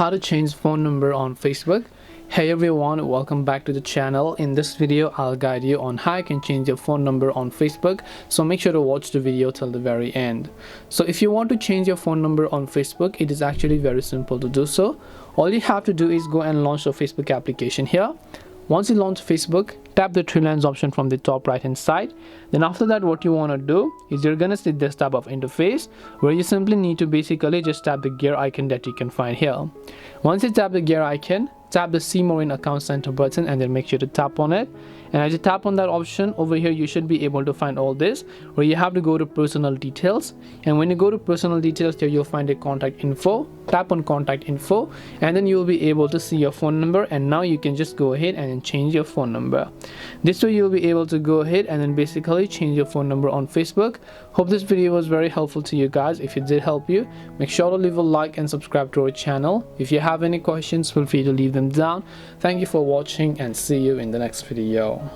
how to change phone number on Facebook. Hey everyone, welcome back to the channel. In this video I'll guide you on how you can change your phone number on Facebook, so make sure to watch the video till the very end. So if you want to change your phone number on Facebook, it is actually very simple to do so. All you have to do is go and launch the Facebook application here. Once you launch Facebook, tap the three lines option from the top right hand side. Then after that, what you want to do is you're gonna see this type of interface where you simply need to basically just tap the gear icon that you can find here. Once you tap the gear icon, tap the see more in account center button and then make sure to tap on it. And as you tap on that option over here, you should be able to find all this where you have to go to personal details. And when you go to personal details here, you'll find a contact info. Tap on contact info and then you'll be able to see your phone number, and now you can just go ahead and change your phone number. This way you'll be able to go ahead and then basically change your phone number on Facebook. Hope this video was very helpful to you guys. If it did help you, make sure to leave a like and subscribe to our channel. If you have any questions, feel free to leave them down. Thank you for watching and see you in the next video.